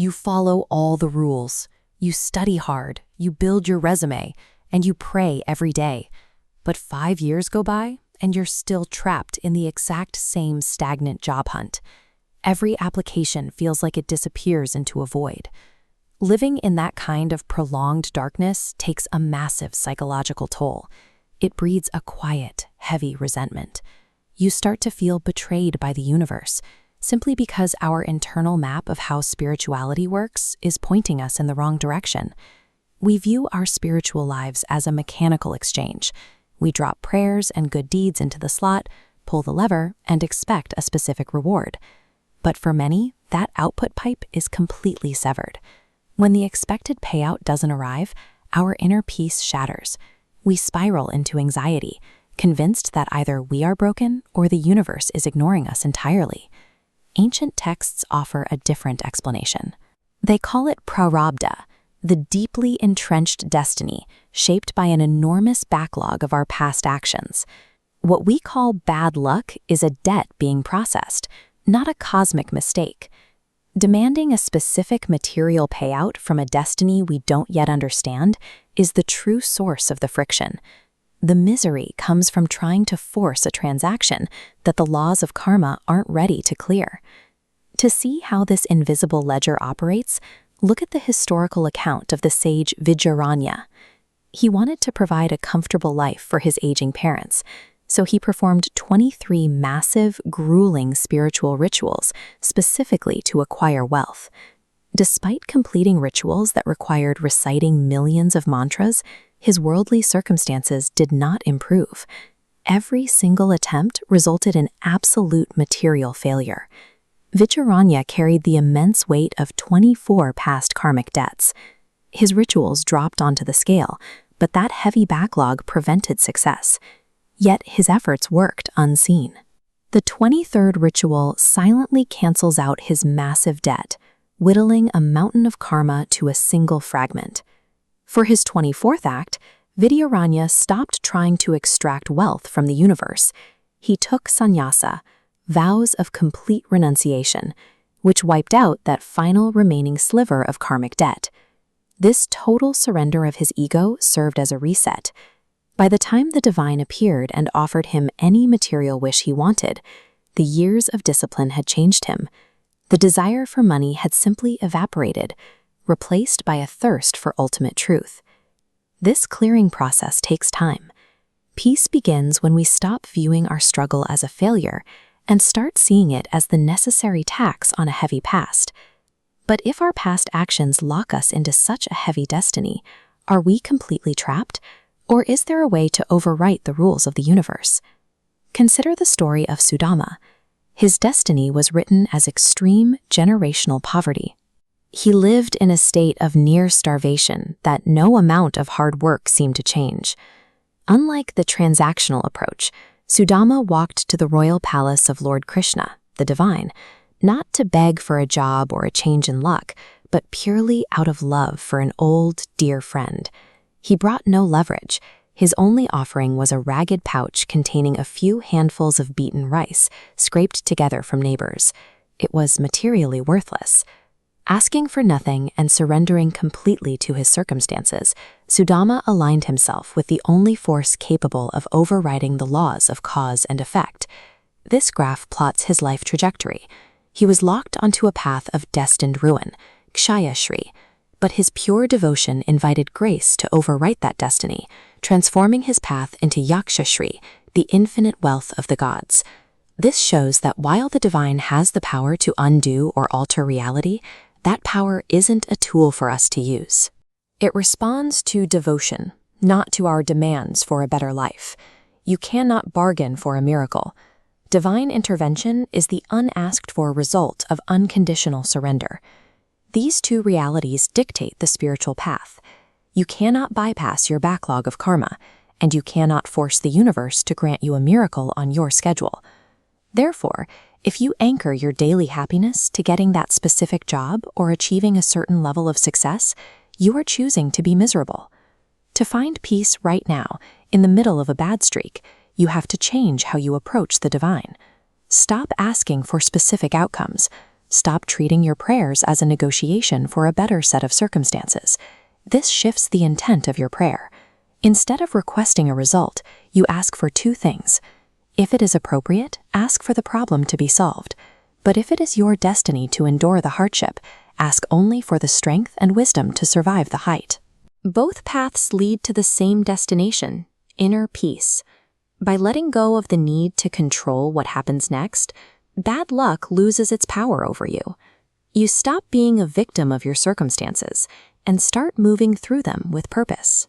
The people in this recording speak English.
You follow all the rules. You study hard, you build your resume, and you pray every day. But 5 years go by, and you're still trapped in the exact same stagnant job hunt. Every application feels like it disappears into a void. Living in that kind of prolonged darkness takes a massive psychological toll. It breeds a quiet, heavy resentment. You start to feel betrayed by the universe, simply because our internal map of how spirituality works is pointing us in the wrong direction. We view our spiritual lives as a mechanical exchange. We drop prayers and good deeds into the slot, pull the lever, and expect a specific reward. But for many, that output pipe is completely severed. When the expected payout doesn't arrive, our inner peace shatters. We spiral into anxiety, convinced that either we are broken or the universe is ignoring us entirely. Ancient texts offer a different explanation. They call it prarabdha, the deeply entrenched destiny shaped by an enormous backlog of our past actions. What we call bad luck is a debt being processed, not a cosmic mistake. Demanding a specific material payout from a destiny we don't yet understand is the true source of the friction. The misery comes from trying to force a transaction that the laws of karma aren't ready to clear. To see how this invisible ledger operates, look at the historical account of the sage Vijayaranya. He wanted to provide a comfortable life for his aging parents, so he performed 23 massive, grueling spiritual rituals specifically to acquire wealth. Despite completing rituals that required reciting millions of mantras, his worldly circumstances did not improve. Every single attempt resulted in absolute material failure. Vijayaranya carried the immense weight of 24 past karmic debts. His rituals dropped onto the scale, but that heavy backlog prevented success. Yet his efforts worked unseen. The 23rd ritual silently cancels out his massive debt, whittling a mountain of karma to a single fragment. For his 24th act, Vijayaranya stopped trying to extract wealth from the universe. He took sannyasa, vows of complete renunciation, which wiped out that final remaining sliver of karmic debt. This total surrender of his ego served as a reset. By the time the divine appeared and offered him any material wish he wanted, the years of discipline had changed him. The desire for money had simply evaporated, replaced by a thirst for ultimate truth. This clearing process takes time. Peace begins when we stop viewing our struggle as a failure and start seeing it as the necessary tax on a heavy past. But if our past actions lock us into such a heavy destiny, are we completely trapped? Or is there a way to overwrite the rules of the universe? Consider the story of Sudama. His destiny was written as extreme generational poverty. He lived in a state of near starvation that no amount of hard work seemed to change. Unlike the transactional approach, Sudama walked to the royal palace of Lord Krishna, the divine, not to beg for a job or a change in luck, but purely out of love for an old, dear friend. He brought no leverage. His only offering was a ragged pouch containing a few handfuls of beaten rice, scraped together from neighbors. It was materially worthless. Asking for nothing and surrendering completely to his circumstances, Sudama aligned himself with the only force capable of overriding the laws of cause and effect. This graph plots his life trajectory. He was locked onto a path of destined ruin, Kshaya Shri, but his pure devotion invited grace to overwrite that destiny, transforming his path into Yaksha Shri, the infinite wealth of the gods. This shows that while the divine has the power to undo or alter reality, that power isn't a tool for us to use. It responds to devotion, not to our demands for a better life. You cannot bargain for a miracle. Divine intervention is the unasked-for result of unconditional surrender. These two realities dictate the spiritual path. You cannot bypass your backlog of karma, and you cannot force the universe to grant you a miracle on your schedule. Therefore, if you anchor your daily happiness to getting that specific job or achieving a certain level of success, you are choosing to be miserable. To find peace right now, in the middle of a bad streak, you have to change how you approach the divine. Stop asking for specific outcomes. Stop treating your prayers as a negotiation for a better set of circumstances. This shifts the intent of your prayer. Instead of requesting a result, you ask for two things. If it is appropriate, ask for the problem to be solved. But if it is your destiny to endure the hardship, ask only for the strength and wisdom to survive the height. Both paths lead to the same destination, inner peace. By letting go of the need to control what happens next, bad luck loses its power over you. You stop being a victim of your circumstances and start moving through them with purpose.